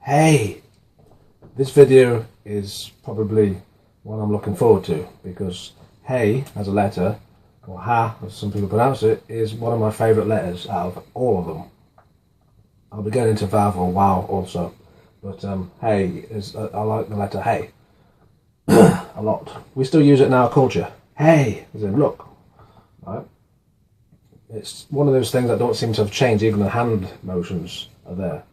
Hey! This video is probably one I'm looking forward to because hey as a letter, or ha as some people pronounce it, is one of my favourite letters out of all of them. I'll be getting into vav or wow also, but hey is I like the letter hey a lot. We still use it in our culture. Hey, as in look, right? It's one of those things that don't seem to have changed. Even the hand motions are there.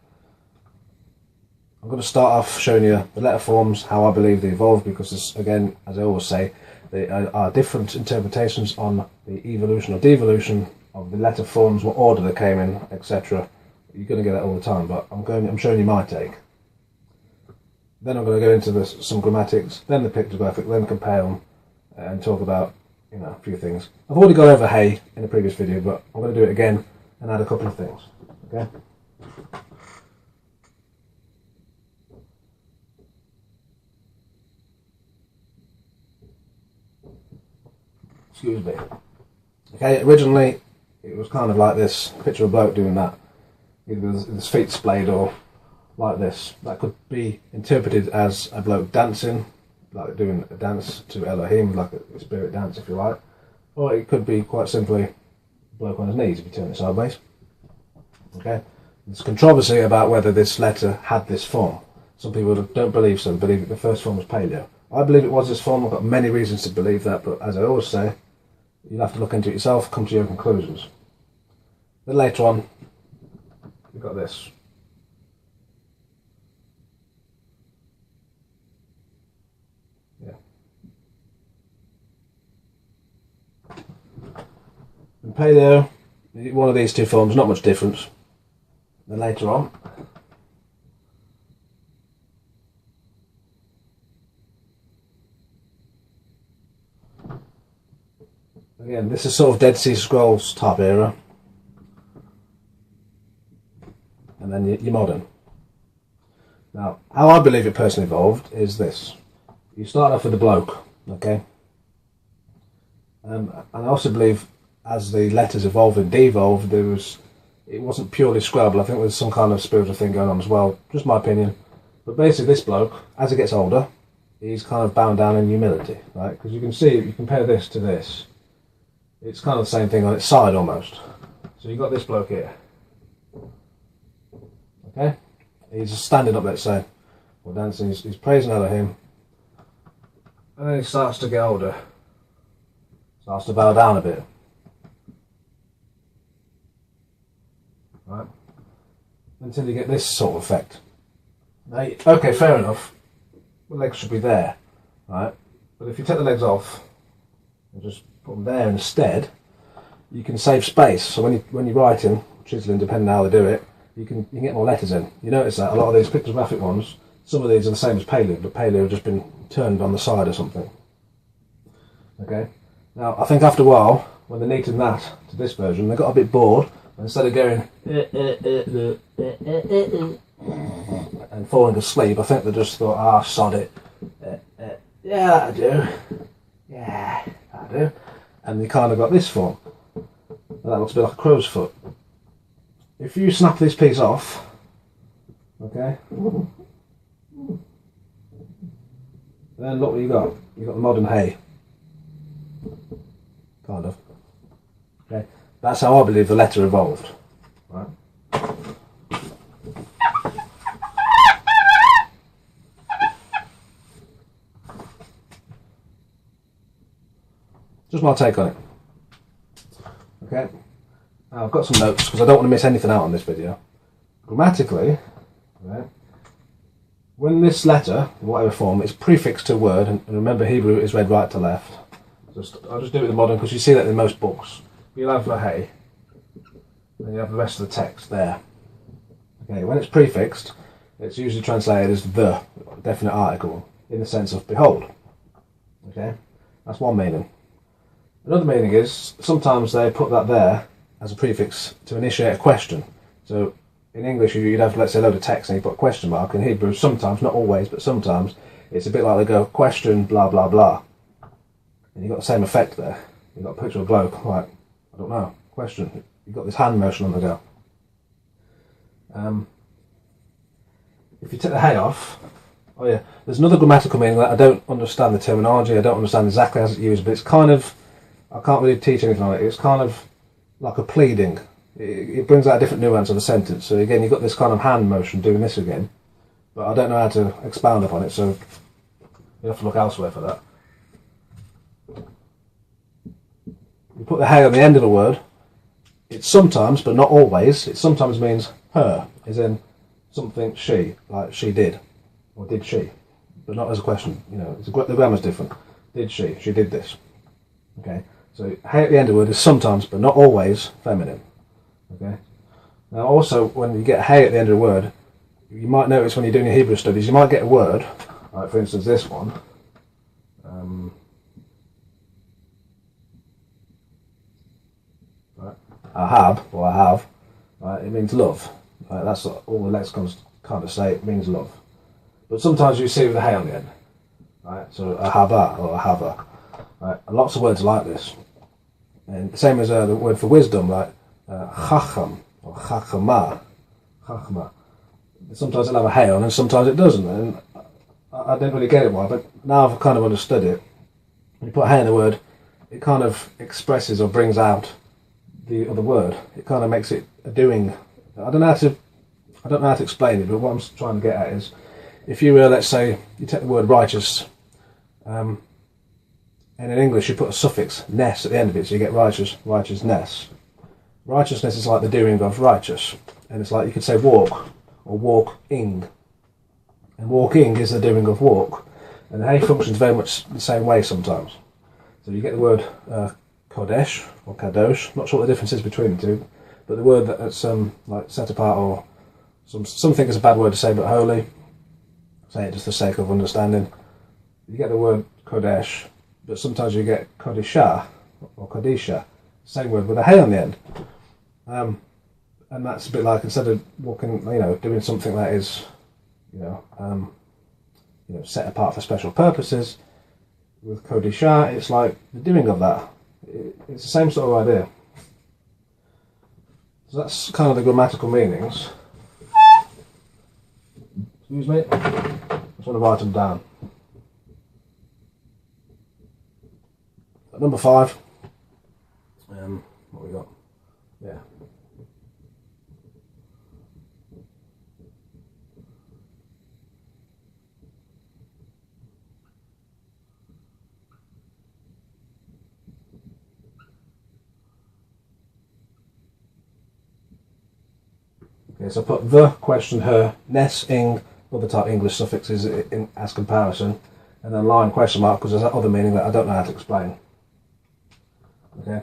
I'm going to start off showing you the letter forms, how I believe they evolved, because this, again, as I always say, there are different interpretations on the evolution or devolution of the letter forms, what order they came in, etc. You're going to get that all the time, but I'm showing you my take. Then I'm going to go into some grammatics, then the pictographic, then compare them, and talk about a few things. I've already gone over hey in a previous video, but I'm going to do it again and add a couple of things. Okay. Excuse me. Okay, originally it was kind of like this, picture of a bloke doing that, either with his feet splayed or like this. That could be interpreted as a bloke dancing, like doing a dance to Elohim, like a spirit dance if you like. Or it could be quite simply a bloke on his knees if you turn it sideways. Okay? There's controversy about whether this letter had this form. Some people don't believe so, believe that the first form was paleo. I believe it was this form. I've got many reasons to believe that, but as I always say, you'll have to look into it yourself, come to your conclusions. Then later on, you've got this. Yeah. In paleo, one of these two forms, not much difference. Then later on, again, this is sort of Dead Sea Scrolls type era. And then your modern. Now, how I believe it personally evolved is this. You start off with a bloke, okay? And I also believe as the letters evolved and devolved, it wasn't purely Scrabble. I think there's some kind of spiritual thing going on as well. Just my opinion. But basically this bloke, as he gets older, he's kind of bound down in humility, right? Because you can see, if you compare this to this, it's kind of the same thing on its side almost. So you've got this bloke here. Okay? He's standing up, let's say, or dancing, he's praising Elohim. And then he starts to get older. Starts to bow down a bit. Right? Until you get this sort of effect. Now, okay, fair enough. The legs should be there. Right? But if you take the legs off, and just put them there instead, you can save space. So when you're writing, chiseling, depending on how they do it, you can get more letters in. You notice that a lot of these pictographic ones, some of these are the same as paleo, but paleo have just been turned on the side or something. Okay. Now I think after a while, when they neatened that to this version, they got a bit bored, and instead of going and falling asleep, I think they just thought, ah, sod it. Yeah, I do. Yeah, I do. And they kind of got this form. And that looks a bit like a crow's foot. If you snap this piece off, okay, then look what you got. You got the modern hey. Kind of. Okay. That's how I believe the letter evolved. Right. Just my take on it. Okay. Now I've got some notes because I don't want to miss anything out on this video. Grammatically, right, when this letter, in whatever form, is prefixed to a word, and remember Hebrew is read right to left. I'll just do it with the modern because you see that in most books. You'll have the hey, and you have the rest of the text there. Okay, when it's prefixed, it's usually translated as the definite article in the sense of behold. Okay, that's one meaning. Another meaning is sometimes they put that there as a prefix to initiate a question. So in English you'd have, let's say, a load of text and you put a question mark. In Hebrew sometimes, not always, but sometimes it's a bit like they go question blah blah blah, and you've got the same effect there. You've got a picture of a bloke like, I don't know, question. You've got this hand motion on the go. if you take the hey off, oh yeah, there's another grammatical meaning that I don't understand the terminology, I don't understand exactly how it's used, but it's kind of, I can't really teach anything on it, it's kind of like a pleading. It brings out a different nuance of the sentence. So again, you've got this kind of hand motion doing this again, but I don't know how to expound upon it, so you have to look elsewhere for that. You put the hey on the end of the word, it sometimes, but not always, it sometimes means her, as in something she, like she did, or did she, but not as a question, you know, the grammar's different. Did she? She did this. Okay, so hey at the end of the word is sometimes, but not always, feminine. Okay. Now also, when you get hey at the end of the word, you might notice when you're doing your Hebrew studies, you might get a word, like for instance this one, right, ahab, or I have, right, it means love. Right, that's what all the lexicons kind of say, it means love. But sometimes you see it with a hey on the end. Right, so ahava or ahava. Right, and lots of words like this. And the same as the word for wisdom, like chacham or chachama. Chachma. Sometimes it'll have a hey on and sometimes it doesn't. And I didn't really get it why, but now I've kind of understood it. When you put hey in the word, it kind of expresses or brings out the other word. It kind of makes it a doing. I don't know how to explain it, but what I'm trying to get at is, if you let's say you take the word righteous, and in English you put a suffix ness at the end of it, so you get righteous, righteousness. Righteousness is like the doing of righteous, and it's like you could say walk or walk-ing, and walking is the doing of walk, and hey functions very much the same way sometimes. So you get the word kodesh or kadosh. Not sure what the difference is between the two, but the word that's like set apart, or some think it's a bad word to say, but holy. Say it just for the sake of understanding. You get the word kodesh, but sometimes you get kodisha or kodisha, same word with a hey on the end. And that's a bit like, instead of walking, you know, doing something that is, you know, set apart for special purposes, with kodisha, it's like the doing of that. It's the same sort of idea. So that's kind of the grammatical meanings. Excuse me. I just want to write them down. Number 5. What we got? Yeah. Okay, so I put the, question, her, ness, ing, other type English suffixes as comparison, and then line, question mark, because there's that other meaning that I don't know how to explain. Okay.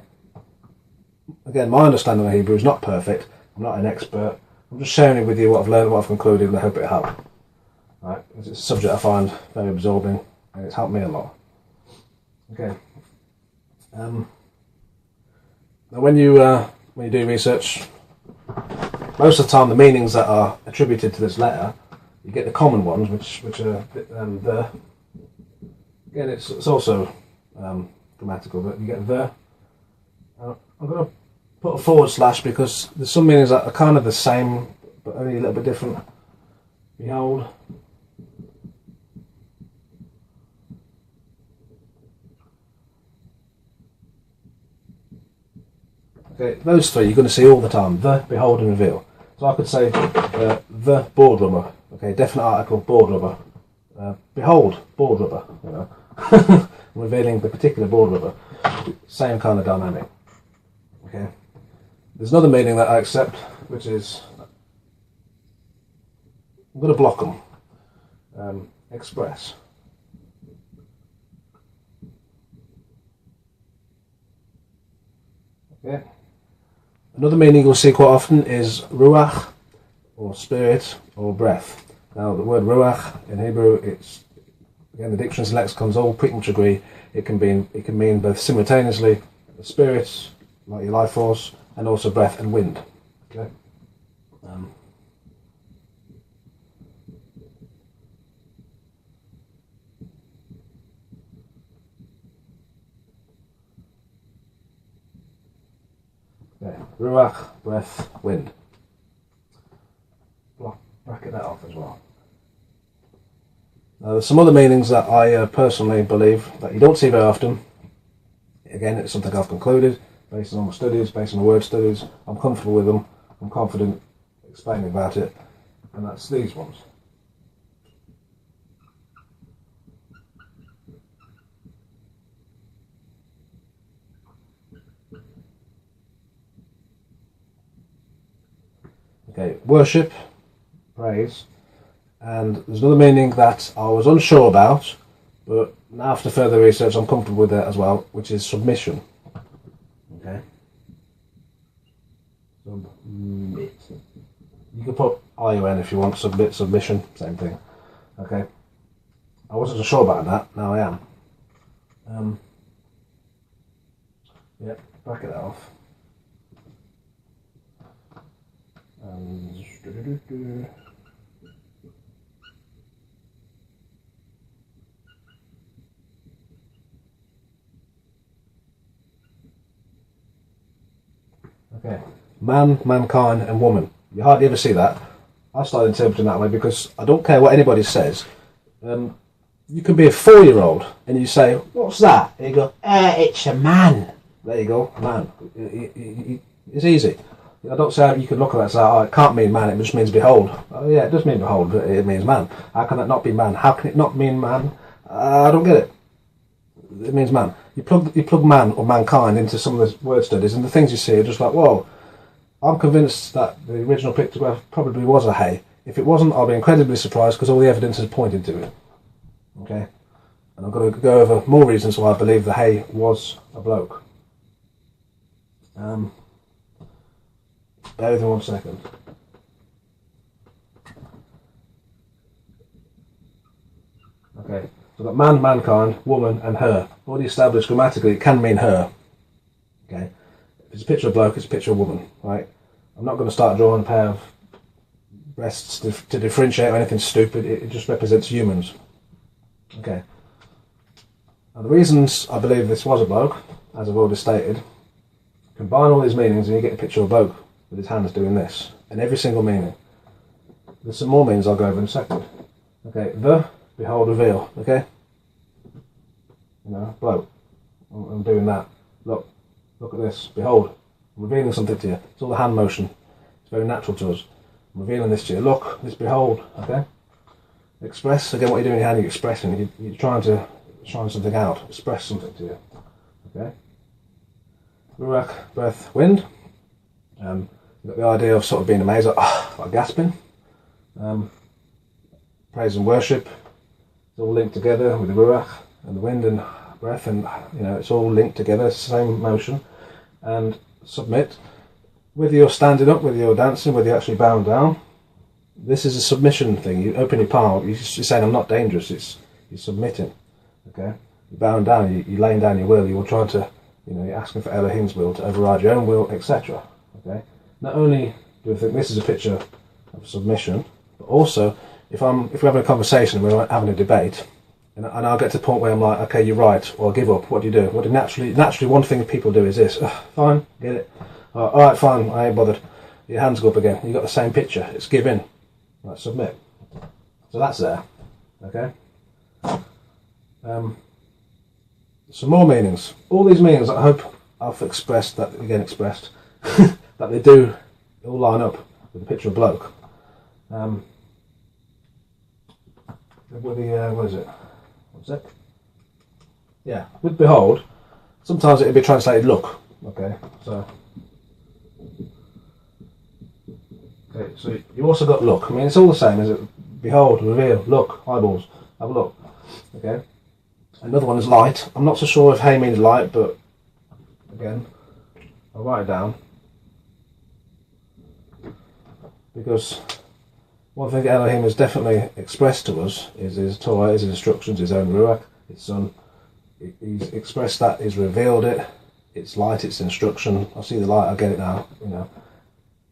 Again, my understanding of Hebrew is not perfect. I'm not an expert. I'm just sharing it with you, what I've learned, what I've concluded, and I hope it helps. Right? It's a subject I find very absorbing, and it's helped me a lot. Okay. Now, when you do research, most of the time the meanings that are attributed to this letter, you get the common ones, which are the. Again, it's also grammatical, but you get the. I'm going to put a forward slash because there's some meanings that are kind of the same, but only a little bit different. Behold. Okay, those three you're going to see all the time: the, behold, and reveal. So I could say the board rubber. Okay, definite article, board rubber. Behold, board rubber. You know, revealing the particular board rubber. Same kind of dynamic. Okay. There's another meaning that I accept, which is, I'm going to block them. Express. Okay. Another meaning you'll see quite often is ruach, or spirit, or breath. Now, the word ruach in Hebrew, it's, again, the dictionaries and lexicons all pretty much agree. It can mean both simultaneously spirit, like your life force, and also breath and wind. Okay. Okay. Ruach, breath, wind. Bracket that off as well. There's some other meanings that I personally believe that you don't see very often. Again, it's something I've concluded based on my studies, based on the word studies. I'm comfortable with them. I'm confident explaining about it, and that's these ones. Okay, worship, praise, and there's another meaning that I was unsure about, but after further research I'm comfortable with it as well, which is submission. Okay. Submit. You can put IUN if you want, submit, submission, same thing. Okay. I wasn't sure about that, now I am. Yeah, back it off. Okay, man, mankind, and woman. You hardly ever see that. I started interpreting that way because I don't care what anybody says. You can be a 4-year-old and you say, "What's that?" And you go, "It's a man." There you go, man. It's easy. I don't say you can look at that and say, "Oh, it can't mean man, it just means behold." Oh yeah, it does mean behold, but it means man. How can that not be man? How can it not mean man? I don't get it. It means man. You plug man or mankind into some of the word studies, and the things you see are just like, whoa. I'm convinced that the original pictograph probably was a hay. If it wasn't, I'll be incredibly surprised because all the evidence is pointing to it. Okay? And I'm going to go over more reasons why I believe the hay was a bloke. Bear with me 1 second. Okay, so we've got man, mankind, woman, and her. Already established grammatically, it can mean her. Okay, if it's a picture of a bloke, it's a picture of a woman, right? I'm not going to start drawing a pair of breasts to differentiate or anything stupid. It just represents humans. Okay. Now the reasons I believe this was a bloke, as I've already stated, combine all these meanings and you get a picture of a bloke with his hands doing this, and every single meaning. There's some more meanings I'll go over in a second. Okay, the, behold, reveal, okay? You know, bloke, I'm doing that. Look at this, behold, I'm revealing something to you. It's all the hand motion, it's very natural to us. I'm revealing this to you, look, this behold, okay? Express, again what you're doing in your hand, you're expressing, you're trying to shine something out, express something to you, okay? Ruach, breath, wind. You've got the idea of sort of being amazed, like gasping. Praise and worship, it's all linked together with the ruach and the wind and breath, and you know it's all linked together, same motion. And submit, whether you're standing up, whether you're dancing, whether you're actually bowing down. This is a submission thing. You open your palm, you're saying I'm not dangerous. You're submitting. Okay, you're bowing down, you're laying down your will. You're trying to, you're asking for Elohim's will to override your own will, etc. Okay. Not only do I think this is a picture of submission, but also if we're having a conversation and we're having a debate, and I'll get to the point where I'm like, okay, you're right, or I give up. What do you do? What do naturally one thing people do is this. Fine, get it. All right, fine, I ain't bothered. Your hands go up again. You got the same picture. It's give in. Right, submit. So that's there. Okay. Some more meanings. All these meanings I hope I've expressed, that they do all line up with the picture of bloke. With the what is it? What's it? Yeah, with behold, sometimes it'll be translated look. Okay, so you also got look. I mean, it's all the same, is it? Behold, reveal, look, eyeballs, have a look. Okay. Another one is light. I'm not so sure if hay means light, but again, I'll write it down. Because one thing Elohim has definitely expressed to us is his Torah, his instructions, his own Ruach, his Son. He's expressed that, he's revealed it, it's light, it's instruction. I see the light, I get it now,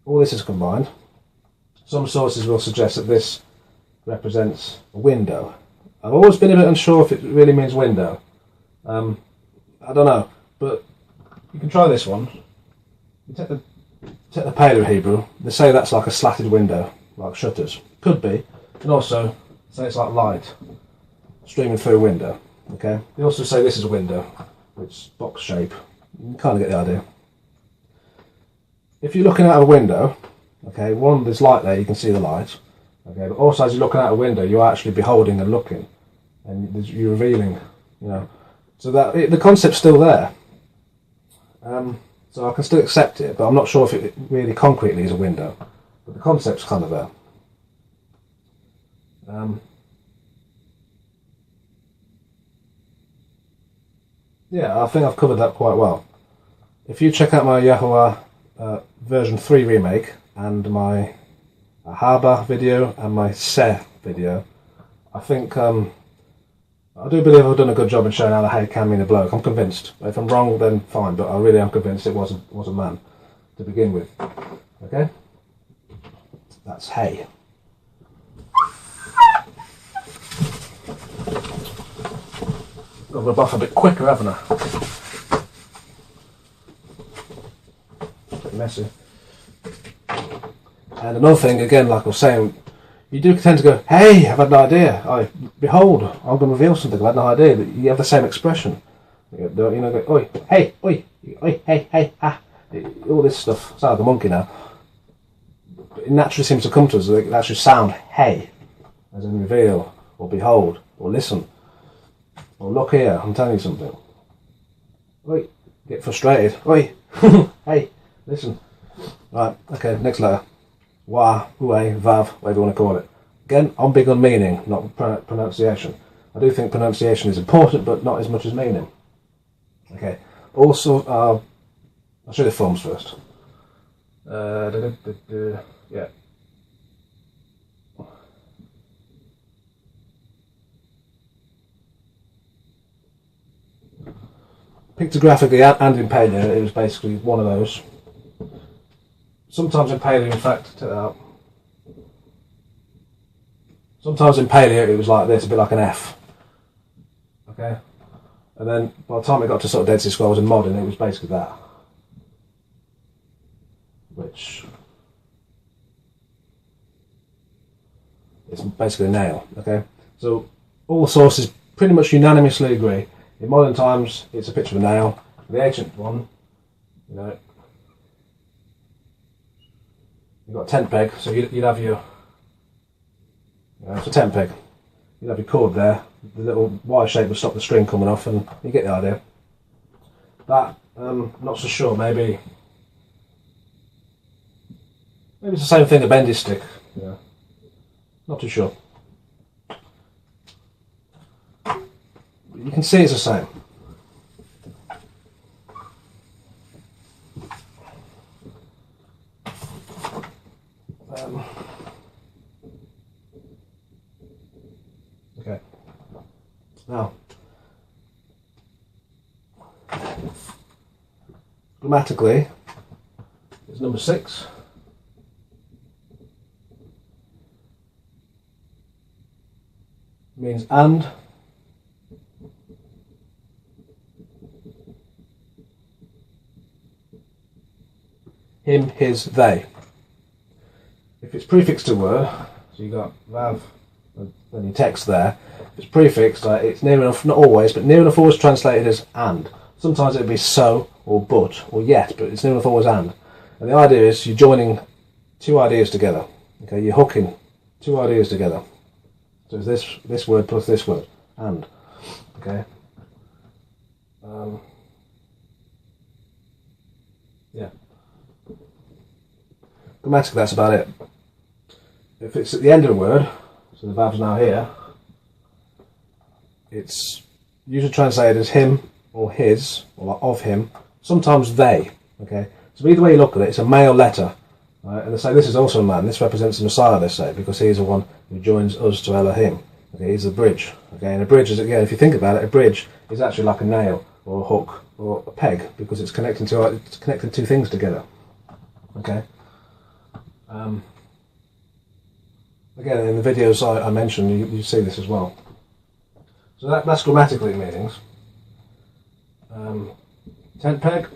All this is combined. Some sources will suggest that this represents a window. I've always been a bit unsure if it really means window. I don't know, but you can try this one. You take the Paleo Hebrew, they say that's like a slatted window, like shutters. Could be. And also say it's like light. streaming through a window. Okay. They also say this is a window, which box shape. You kind of get the idea. If you're looking out of a window, okay, one, there's light there, you can see the light. Okay, but also as you're looking out a window, you're actually beholding and looking, and you're revealing, you know. So that the concept's still there. So I can still accept it, but I'm not sure if it really concretely is a window. But the concept's kind of there. Yeah, I think I've covered that quite well. If you check out my Yahuwah version 3 remake and my Haba video and my Se video, I think I do believe I've done a good job in showing how the hay can mean a bloke. I'm convinced. If I'm wrong, then fine, but I really am convinced it was a man to begin with. Okay, that's hay. Got to buff a bit quicker, haven't I? Bit messy. And another thing, again, like I was saying, you do tend to go, hey, I've had no idea. Behold, I'm going to reveal something. I've had no idea. That you have the same expression. You know, go, oi, hey, oi, oi, hey, hey, ah. All this stuff. Sound like a monkey now. But it naturally seems to come to us. It actually sound, hey, as in reveal, or behold, or listen, or look here, I'm telling you something. Oi, get frustrated. Oi, hey, listen. Right, okay, next letter. Wa, ue, vav, whatever you want to call it. Again, I'm big on meaning, not pronunciation. I do think pronunciation is important, but not as much as meaning. Okay. Also, I'll show you the forms first. Yeah. Pictographically and in Paleo, it was basically one of those. Sometimes in Paleo, in fact, check that out. Sometimes in Paleo it was like this, a bit like an F. Okay? And then by the time it got to sort of Dead Sea Scrolls and modern, it was basically that. Which is basically a nail. Okay? So all the sources pretty much unanimously agree. In modern times, it's a picture of a nail. The ancient one, you know, you've got a tent peg, so you'd have your, it's a tent peg. You'd have your cord there, the little wire shape would stop the string coming off, and you get the idea. That, not so sure, maybe it's the same thing, a bendy stick, yeah. Not too sure. But you can see it's the same. Okay. Now, grammatically, it's number 6. Means and. Him, his, they. If it's prefixed to a word, so you got vav, and then your text there. If it's prefixed, it's near enough, not always, but near enough always translated as and. Sometimes it would be so, or but, or yet, but it's near enough always and. And the idea is you're joining two ideas together. Okay, you're hooking two ideas together. So it's this word plus this word, and. Okay. Yeah. Grammatically, that's about it. If it's at the end of a word, so the vav's now here, it's usually translated as him or his, or of him, sometimes they. Okay, so either way you look at it, it's a male letter. Right? And they say this is also a man, this represents the Messiah, they say, because he's the one who joins us to Elohim. Okay, he's the bridge. Okay, and a bridge is, again, if you think about it, a bridge is actually like a nail, or a hook, or a peg, because it's connecting two things together. Okay. Again, in the videos I mentioned, you see this as well. So that's grammatically meanings. Tent peg.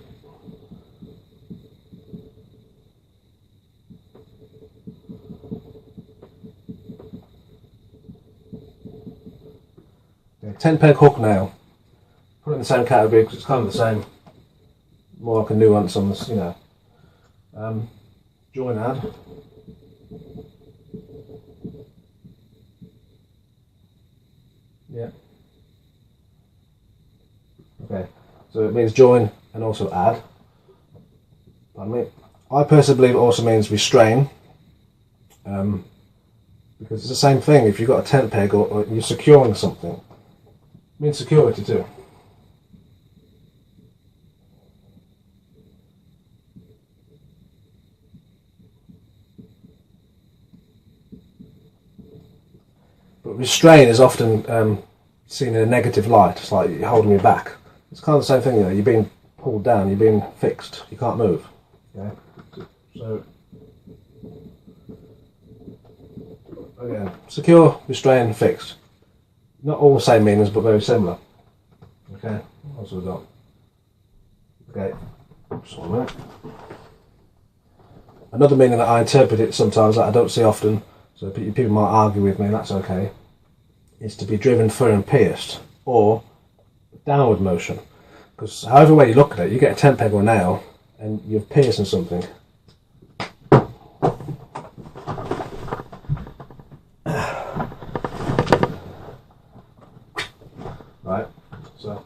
10 peg hook nail. Put it in the same category because it's kind of the same. More like a nuance on this, you know. Join add. Yeah. Okay. So it means join and also add. Pardon me. I personally believe it also means restrain. Because it's the same thing if you've got a tent peg or you're securing something. It means security too. But restrain is often seen in a negative light. It's like you're holding me back. It's kind of the same thing, you know. You're being pulled down. You're being fixed. You can't move. Yeah. So again, secure, restrain, fixed. Not all the same meanings, but very similar. Okay. What else have we got? Okay. Oops, 1 minute. Another meaning that I interpret it sometimes that I don't see often, so people might argue with me, and that's okay, is to be driven through and pierced, or downward motion. Because however way you look at it, you get a tent peg or a nail, and you're piercing something. Right, so.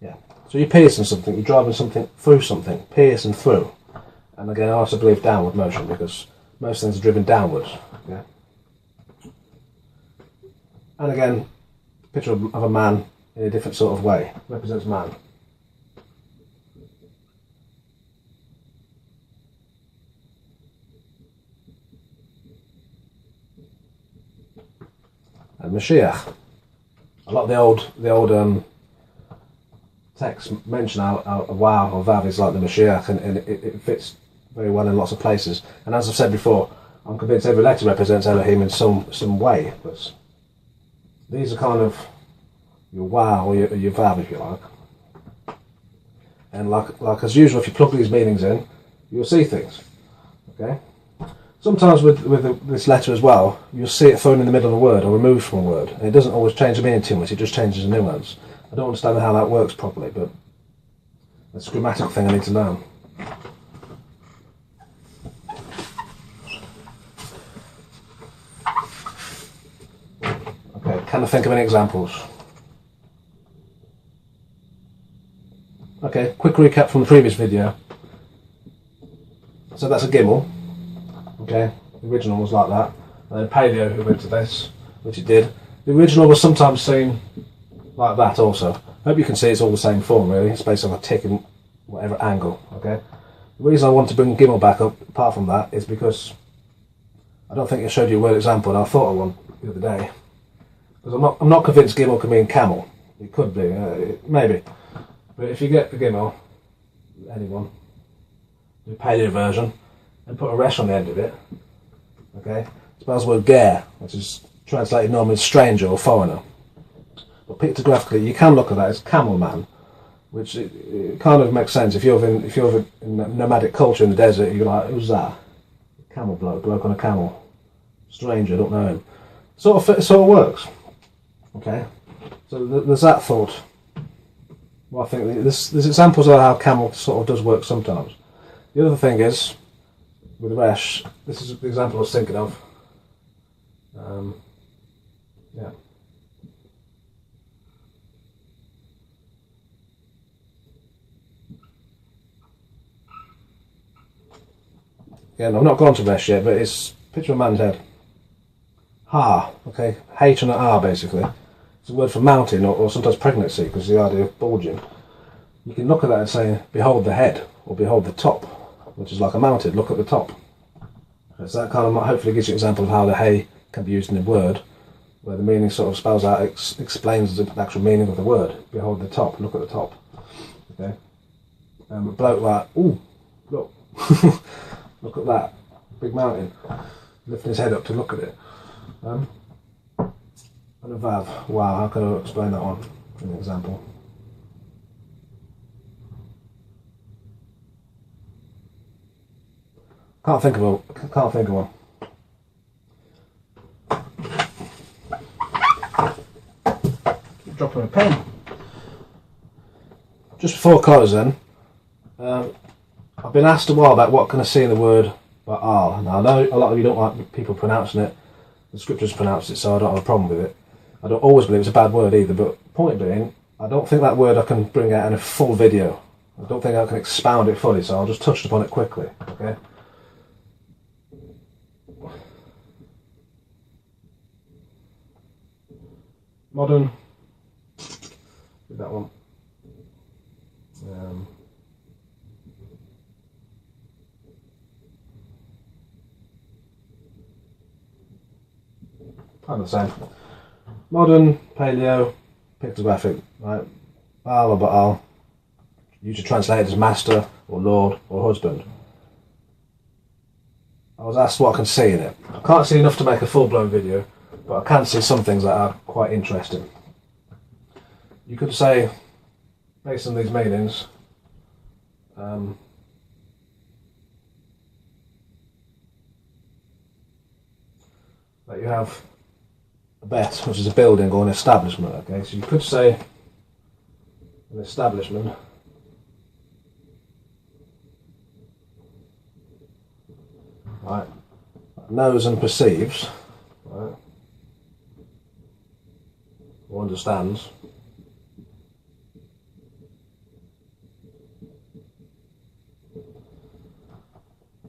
Yeah, so you're piercing something, you're driving something through something, piercing through. And again, I also believe downward motion because most things are driven downwards. Yeah. And again, picture of a man in a different sort of way, represents man. And Mashiach. A lot of the old texts mention how wow or vav is like the Mashiach, and it fits very well in lots of places. And as I've said before, I'm convinced every letter represents Elohim in some way. But these are kind of your wow or your vav, if you like. And like as usual, if you plug these meanings in, you'll see things. Okay. Sometimes with this letter as well, you'll see it thrown in the middle of a word or removed from a word, and it doesn't always change the meaning too much. It just changes the nuance. I don't understand how that works properly, but it's a grammatical thing I need to learn. Okay, can I think of any examples? Okay, quick recap from the previous video. So that's a gimel. Okay, the original was like that. And then Paleo, who went to this, which it did. The original was sometimes seen like that also. I hope you can see it's all the same form really. It's based on a tick in whatever angle. Okay. The reason I want to bring gimel back up, apart from that, is because I don't think I showed you a word example, and I thought of one the other day. Because I'm not convinced gimel can mean camel. It could be, maybe. But if you get the gimel, anyone, the Paleo version, and put a resh on the end of it, okay, it spells the word ger, which is translated normally as stranger or foreigner. But pictographically, you can look at that as camel man, which it kind of makes sense. If you're in nomadic culture in the desert, you're like, who's that? Camel bloke on a camel, stranger, don't know him. Sort of works. Okay, so there's that thought. Well, I think there's examples of how camel sort of does work sometimes. The other thing is, with resh, this is the example I was thinking of. Yeah. Again, I've not gone to resh yet, but it's a picture of a man's head. Ha, okay, H and an R basically. It's a word for mountain or sometimes pregnancy, because the idea of bulging. You can look at that and say, behold the head, or behold the top, which is like a mountain, look at the top. So that kind of hopefully gives you an example of how the hay can be used in a word, where the meaning sort of spells out, explains the actual meaning of the word. Behold the top, look at the top. Okay. A bloke like, ooh, look, look at that big mountain, lifting his head up to look at it. And a vav, wow, how can I explain that one in an example? Can't think of one. Can't think of one. Keep dropping a pen. Just before I close then, I've been asked a while about what can I see in the word Ba'al. Now I know a lot of you don't like people pronouncing it. The scriptures pronounce it, so I don't have a problem with it. I don't always believe it's a bad word either, but point being, I don't think that word I can bring out in a full video. I don't think I can expound it fully, so I'll just touch upon it quickly, okay? Modern, that one. Kind of the same. Modern, paleo, pictographic, right? Baal or Baal. You should translate it as master or lord or husband. I was asked what I can see in it. I can't see enough to make a full-blown video, but I can see some things that are quite interesting. You could say, based on these meanings, that you have a Beyt, which is a building or an establishment. Okay, so you could say an establishment right, knows and perceives, right, or understands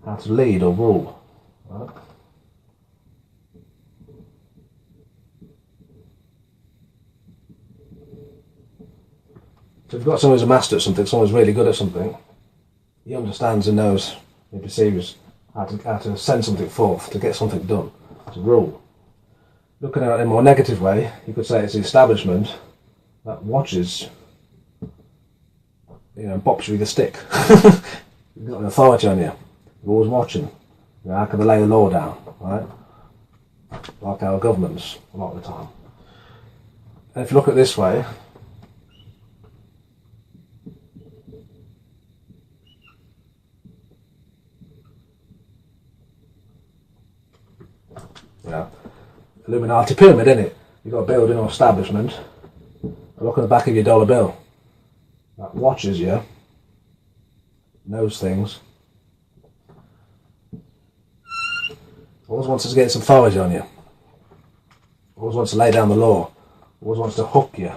how to lead or rule. Right? So if you've got someone who's a master at something, someone who's really good at something, he understands and knows and perceives how to send something forth, to get something done, to rule. Looking at it in a more negative way, you could say it's the establishment that watches, bops you with a stick. You've got an authority on you. You're always watching. How can they lay the law down, right? Like our governments, a lot of the time. And if you look at it this way, Illuminati pyramid, isn't it? You've got a building or establishment. Look at the back of your dollar bill. That watches you, knows things. Always wants to get some authority on you. Always wants to lay down the law. Always wants to hook you,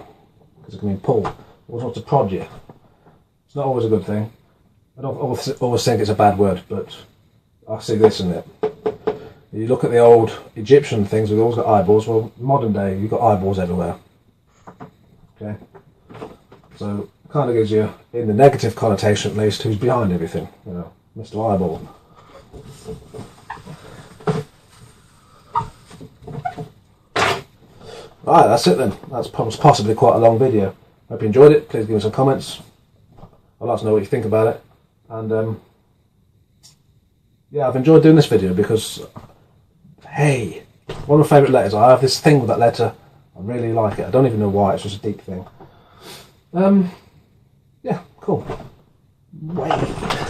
because it can mean pull. Always wants to prod you. It's not always a good thing. I don't always think it's a bad word, but I see this in it. You look at the old Egyptian things, we've always got eyeballs. Well, modern day, you've got eyeballs everywhere. Okay? So, it kind of gives you, in the negative connotation at least, who's behind everything. Mr. Eyeball. Right, that's it then. That's possibly quite a long video. Hope you enjoyed it. Please give me some comments. I'd like to know what you think about it. And, yeah, I've enjoyed doing this video because, hey, one of my favourite letters. I have this thing with that letter. I really like it. I don't even know why. It's just a deep thing. Yeah, cool. Wait.